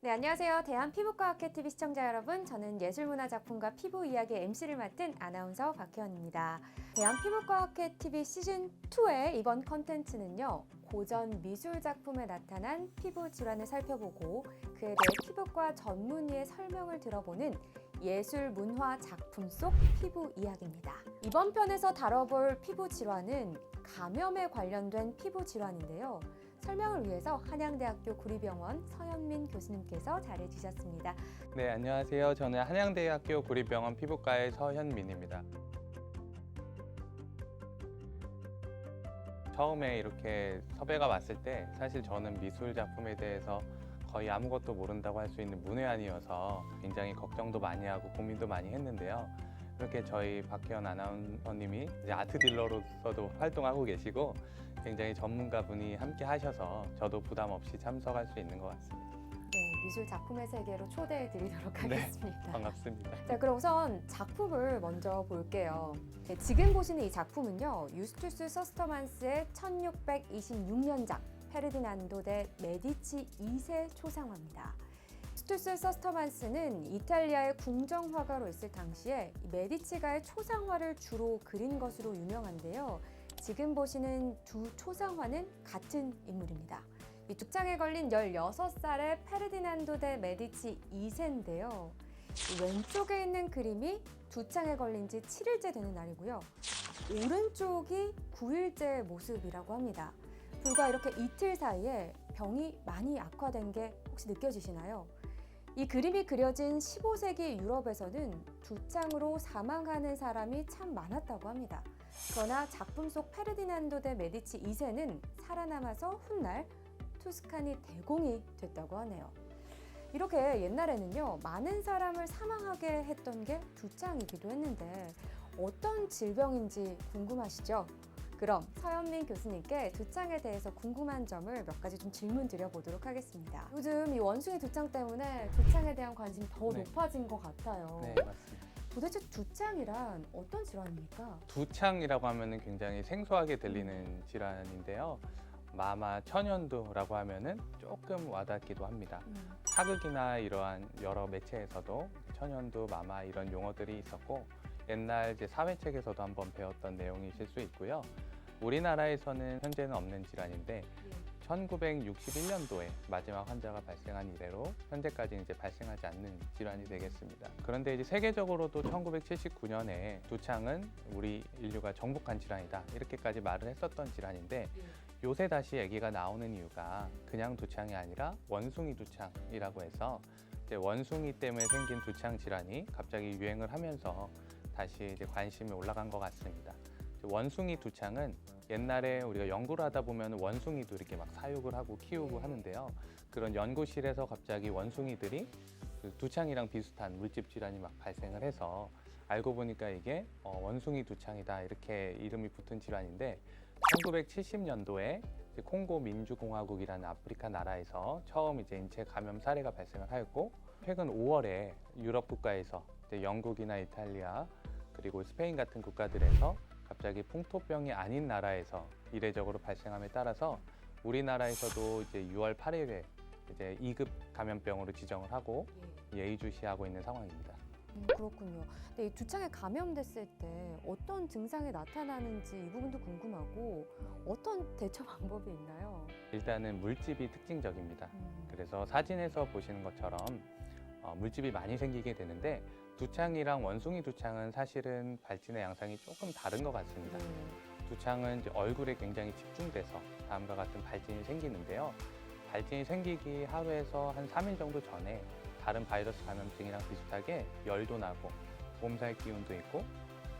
네, 안녕하세요. 대한피부과학회 TV 시청자 여러분. 저는 예술문화작품과 피부 이야기 MC를 맡은 아나운서 박혜원입니다. 대한피부과학회 TV 시즌2의 이번 컨텐츠는요. 고전 미술 작품에 나타난 피부 질환을 살펴보고 그에 대해 피부과 전문의의 설명을 들어보는 예술 문화 작품 속 피부 이야기입니다. 이번 편에서 다뤄볼 피부 질환은 감염에 관련된 피부 질환인데요. 설명을 위해서 한양대학교 구리병원 서현민 교수님께서 자리해 주셨습니다. 네, 안녕하세요. 저는 한양대학교 구리병원 피부과의 서현민입니다. 처음에 이렇게 섭외가 왔을 때 사실 저는 미술 작품에 대해서 거의 아무것도 모른다고 할 수 있는 문외한이어서 굉장히 걱정도 많이 하고 고민도 많이 했는데요. 이렇게 저희 박혜원 아나운서님이 이제 아트 딜러로서도 활동하고 계시고 굉장히 전문가분이 함께 하셔서 저도 부담 없이 참석할 수 있는 것 같습니다. 네, 미술 작품의 세계로 초대해 드리도록 네, 하겠습니다. 반갑습니다. 자, 그럼 우선 작품을 먼저 볼게요. 네, 지금 보시는 이 작품은요. 유스투스 서스터만스의 1626년작 페르디난도 대 메디치 2세 초상화입니다. 유스투스 서스터만스는 이탈리아의 궁정화가로 있을 당시에 메디치가의 초상화를 주로 그린 것으로 유명한데요. 지금 보시는 두 초상화는 같은 인물입니다. 이 두 장에 걸린 16살의 페르디난도 대 메디치 2세인데요. 왼쪽에 있는 그림이 두 장에 걸린 지 7일째 되는 날이고요. 오른쪽이 9일째의 모습이라고 합니다. 불과 이렇게 이틀 사이에 병이 많이 악화된 게 혹시 느껴지시나요? 이 그림이 그려진 15세기 유럽에서는 두 창으로 사망하는 사람이 참 많았다고 합니다. 그러나 작품 속 페르디난도 대 메디치 2세는 살아남아서 훗날 투스카니 대공이 됐다고 하네요. 이렇게 옛날에는요, 많은 사람을 사망하게 했던 게 두 창이기도 했는데 어떤 질병인지 궁금하시죠? 그럼 서현민 교수님께 두 창에 대해서 궁금한 점을 몇 가지 좀 질문 드려보도록 하겠습니다. 요즘 이 원숭이 두 창 때문에 두 창에 대한 관심이 더 네. 높아진 것 같아요. 네, 맞습니다. 도대체 두 창이란 어떤 질환입니까? 두창이라고 하면은 굉장히 생소하게 들리는 질환인데요. 마마 천연두라고 하면은 조금 와닿기도 합니다. 사극이나 이러한 여러 매체에서도 천연두, 마마 이런 용어들이 있었고 옛날 이제 사회책에서도 한번 배웠던 내용이실 수 있고요. 우리나라에서는 현재는 없는 질환인데 1961년도에 마지막 환자가 발생한 이래로 현재까지 이제 발생하지 않는 질환이 되겠습니다. 그런데 이제 세계적으로도 1979년에 두창은 우리 인류가 정복한 질환이다 이렇게까지 말을 했었던 질환인데 요새 다시 얘기가 나오는 이유가 그냥 두창이 아니라 원숭이 두창이라고 해서 이제 원숭이 때문에 생긴 두창 질환이 갑자기 유행을 하면서 다시 이제 관심이 올라간 것 같습니다. 원숭이 두창은 옛날에 우리가 연구를 하다 보면 원숭이도 이렇게 막 사육을 하고 키우고 하는데요. 그런 연구실에서 갑자기 원숭이들이 그 두창이랑 비슷한 물집 질환이 막 발생을 해서 알고 보니까 이게 원숭이 두창이다 이렇게 이름이 붙은 질환인데 1970년도에 콩고 민주공화국이라는 아프리카 나라에서 처음 이제 인체 감염 사례가 발생을 하였고 최근 5월에 유럽 국가에서 이제 영국이나 이탈리아 그리고 스페인 같은 국가들에서 갑자기 풍토병이 아닌 나라에서 이례적으로 발생함에 따라서 우리나라에서도 이제 6월 8일에 이제 2급 감염병으로 지정을 하고 예의주시하고 있는 상황입니다. 그렇군요. 근데 이 두창에 감염됐을 때 어떤 증상이 나타나는지 이 부분도 궁금하고 어떤 대처 방법이 있나요? 일단은 물집이 특징적입니다. 그래서 사진에서 보시는 것처럼 물집이 많이 생기게 되는데 두창이랑 원숭이 두창은 사실은 발진의 양상이 조금 다른 것 같습니다. 두창은 이제 얼굴에 굉장히 집중돼서 다음과 같은 발진이 생기는데요. 발진이 생기기 하루에서 한 3일 정도 전에 다른 바이러스 감염증이랑 비슷하게 열도 나고 몸살 기운도 있고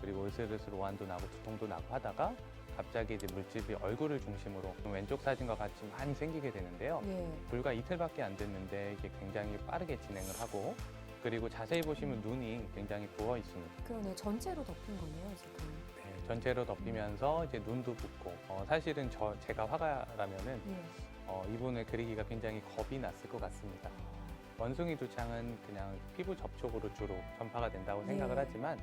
그리고 으슬으슬 오한도 나고 두통도 나고 하다가 갑자기 이제 물집이 얼굴을 중심으로 왼쪽 사진과 같이 많이 생기게 되는데요. 불과 이틀밖에 안 됐는데 이게 굉장히 빠르게 진행을 하고 그리고 자세히 보시면 눈이 굉장히 부어 있습니다. 그러네요. 전체로 덮인 거네요, 지금. 네, 전체로 덮이면서 이제 눈도 붓고 사실은 제가 화가라면은 이분을 그리기가 굉장히 겁이 났을 것 같습니다. 원숭이 두창은 그냥 피부 접촉으로 주로 전파가 된다고 생각을 하지만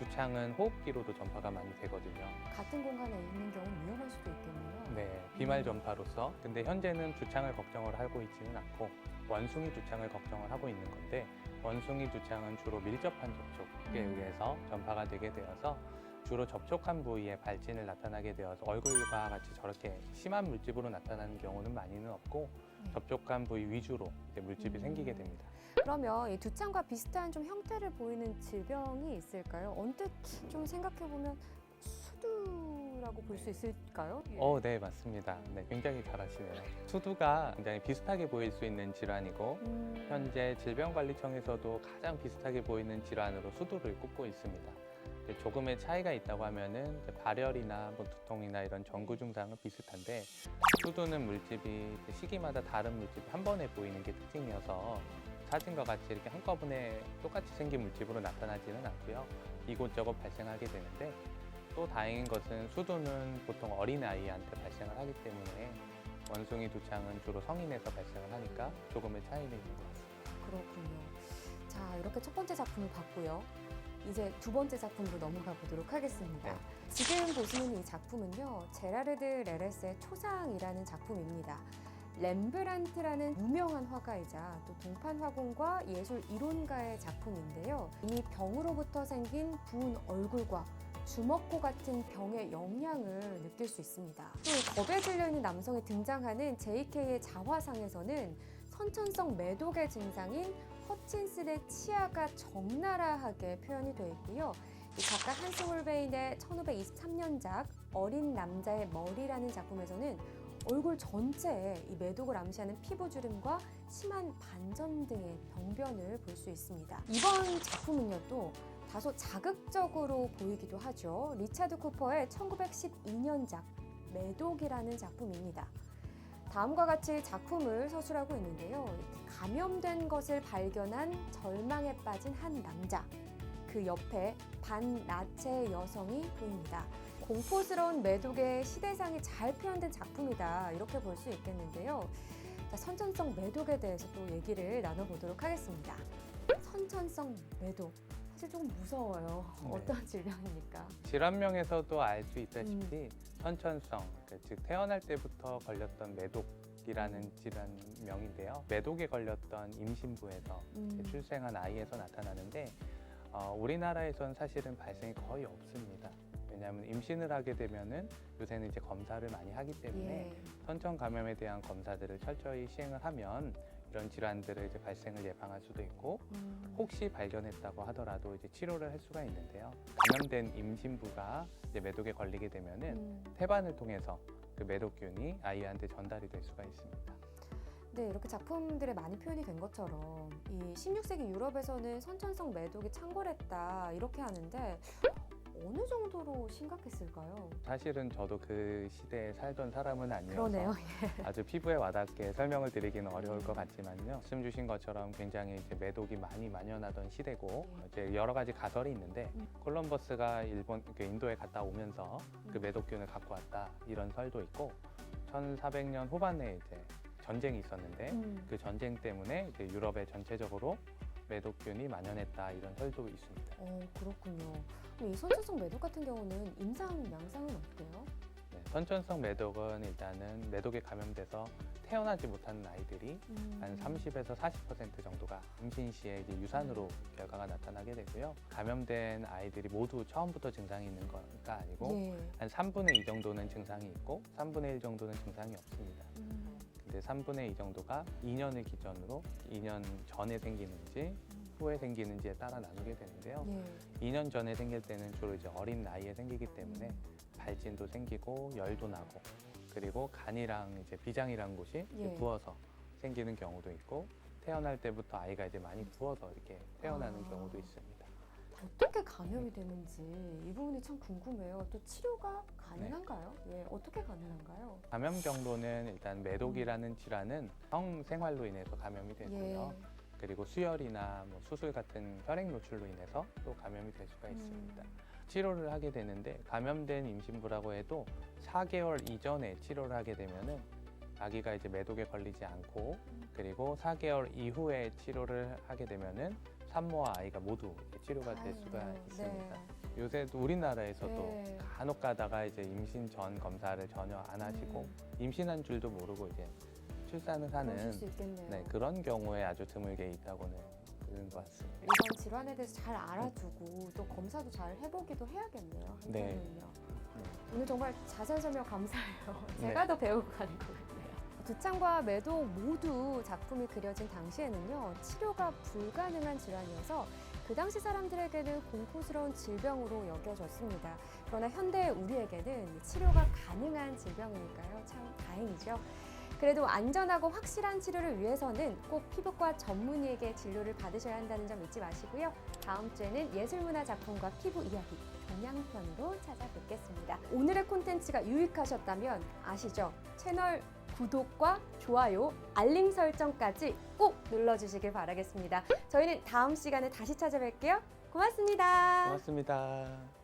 두창은 호흡기로도 전파가 많이 되거든요. 같은 공간에 있는 경우는 위험할 수도 있겠네요. 네, 비말 전파로서. 근데 현재는 두창을 걱정을 하고 있지는 않고 원숭이 두창을 걱정을 하고 있는 건데, 원숭이 두창은 주로 밀접한 접촉에 의해서 전파가 되게 되어서 주로 접촉한 부위에 발진을 나타나게 되어서 얼굴과 같이 저렇게 심한 물집으로 나타나는 경우는 많이는 없고, 네. 접촉한 부위 위주로 이제 물집이 생기게 됩니다. 그러면 이 두창과 비슷한 좀 형태를 보이는 질병이 있을까요? 언뜻 좀 생각해보면 수두라고 볼 수 있을까요? 네, 맞습니다. 네, 굉장히 잘하시네요. 수두가 굉장히 비슷하게 보일 수 있는 질환이고, 현재 질병관리청에서도 가장 비슷하게 보이는 질환으로 수두를 꼽고 있습니다. 이제 조금의 차이가 있다고 하면은 이제 발열이나 뭐 두통이나 이런 전구 증상은 비슷한데, 수두는 물집이 이제 시기마다 다른 물집이 한 번에 보이는 게 특징이어서 사진과 같이 이렇게 한꺼번에 똑같이 생긴 물집으로 나타나지는 않고요. 이곳저곳 발생하게 되는데, 또 다행인 것은 수두는 보통 어린아이한테 발생을 하기 때문에 원숭이 두창은 주로 성인에서 발생을 하니까 조금의 차이는 있는 것 같습니다. 그렇군요. 자, 이렇게 첫 번째 작품을 봤고요. 이제 두 번째 작품으로 넘어가 보도록 하겠습니다. 네. 지금 보시는 이 작품은요, 제라르드 레레스의 초상이라는 작품입니다. 렘브란트라는 유명한 화가이자 또 동판 화공과 예술 이론가의 작품인데요. 이미 병으로부터 생긴 부은 얼굴과 주먹고 같은 병의 영향을 느낄 수 있습니다. 또 겁에 질려있는 남성이 등장하는 JK의 자화상에서는 선천성 매독의 증상인 허친슨의 치아가 적나라하게 표현이 되어 있고요. 이 작가 한스 홀베인의 1523년작 어린 남자의 머리라는 작품에서는 얼굴 전체에 이 매독을 암시하는 피부주름과 심한 반전 등의 병변을 볼 수 있습니다. 이번 작품은요, 또 다소 자극적으로 보이기도 하죠. 리차드 쿠퍼의 1912년작 매독이라는 작품입니다. 다음과 같이 작품을 서술하고 있는데요. 감염된 것을 발견한 절망에 빠진 한 남자, 그 옆에 반나체 여성이 보입니다. 공포스러운 매독의 시대상이 잘 표현된 작품이다, 이렇게 볼 수 있겠는데요. 자, 선천성 매독에 대해서 또 얘기를 나눠보도록 하겠습니다. 선천성 매독, 사실 조금 무서워요. 네. 어떤 질병입니까? 질환명에서도 알 수 있다시피 선천성, 즉 태어날 때부터 걸렸던 매독이라는 질환명인데요. 매독에 걸렸던 임신부에서 출생한 아이에서 나타나는데, 우리나라에선 사실은 발생이 거의 없습니다. 왜냐하면 임신을 하게 되면은 요새는 이제 검사를 많이 하기 때문에 예. 선천 감염에 대한 검사들을 철저히 시행을 하면 이런 질환들을 이제 발생을 예방할 수도 있고, 혹시 발견했다고 하더라도 이제 치료를 할 수가 있는데요. 감염된 임신부가 이제 매독에 걸리게 되면은 태반을 통해서 그 매독균이 아이한테 전달이 될 수가 있습니다. 네, 이렇게 작품들에 많이 표현이 된 것처럼 이 16세기 유럽에서는 선천성 매독이 창궐했다, 이렇게 하는데 어느 정도로 심각했을까요? 사실은 저도 그 시대에 살던 사람은 아니어서 그러네요. 아주 피부에 와닿게 설명을 드리기는 어려울 것 같지만요. 말씀 주신 것처럼 굉장히 이제 매독이 많이 만연하던 시대고, 이제 여러 가지 가설이 있는데, 콜럼버스가 인도에 갔다 오면서 그 매독균을 갖고 왔다, 이런 설도 있고, 1400년 후반에 이제 전쟁이 있었는데 그 전쟁 때문에 이제 유럽에 전체적으로 매독균이 만연했다, 이런 설도 있습니다. 그렇군요. 그럼 이 선천성 매독 같은 경우는 임상, 양상은 어때요? 네, 선천성 매독은 일단은 매독에 감염돼서 태어나지 못하는 아이들이 한 30에서 40% 정도가 임신 시에 이제 유산으로 결과가 나타나게 되고요. 감염된 아이들이 모두 처음부터 증상이 있는 거가 아니고 예. 한 3분의 2 정도는 증상이 있고 3분의 1 정도는 증상이 없습니다. 근데 3분의 2 정도가 2년을 기준으로 2년 전에 생기는지 후에 생기는지에 따라 나누게 되는데요. 예. 2년 전에 생길 때는 주로 이제 어린 나이에 생기기 때문에 발진도 생기고 열도 나고, 그리고 간이랑 이제 비장이라는 곳이 이제 예. 부어서 생기는 경우도 있고, 태어날 때부터 아이가 이제 많이 부어서 이렇게 태어나는 경우도 있습니다. 어떻게 감염이 되는지 이 부분이 참 궁금해요. 또 치료가 가능한가요? 예, 어떻게 가능한가요? 감염 경로는 일단 매독이라는 질환은 성생활로 인해서 감염이 되고요. 예. 그리고 수혈이나 뭐 수술 같은 혈액 노출로 인해서 또 감염이 될 수가 있습니다. 치료를 하게 되는데, 감염된 임신부라고 해도 4개월 이전에 치료를 하게 되면은 아기가 이제 매독에 걸리지 않고, 그리고 4개월 이후에 치료를 하게 되면은 산모와 아이가 모두 치료가 될 수가 다행이네요. 있습니다. 네. 요새도 우리나라에서도 네. 간혹 가다가 이제 임신 전 검사를 전혀 안 하시고 임신한 줄도 모르고 이제 출산을 그러실 하는 수 있겠네요. 네, 그런 경우에 아주 드물게 있다고는 들은 것 같습니다. 이번 질환에 대해서 잘 알아두고 또 검사도 잘 해보기도 해야겠네요. 네. 한편은요. 오늘 정말 자세한 설명 감사해요. 네. 제가 더 배우고 가는 것 같네요. 두창과 매도 모두 작품이 그려진 당시에는요, 치료가 불가능한 질환이어서 그 당시 사람들에게는 공포스러운 질병으로 여겨졌습니다. 그러나 현대의 우리에게는 치료가 가능한 질병이니까요. 참 다행이죠. 그래도 안전하고 확실한 치료를 위해서는 꼭 피부과 전문의에게 진료를 받으셔야 한다는 점 잊지 마시고요. 다음 주에는 예술문화 작품과 피부 이야기 동양편으로 찾아뵙겠습니다. 오늘의 콘텐츠가 유익하셨다면 아시죠? 채널 구독과 좋아요, 알림 설정까지 꼭 눌러주시길 바라겠습니다. 저희는 다음 시간에 다시 찾아뵐게요. 고맙습니다. 고맙습니다.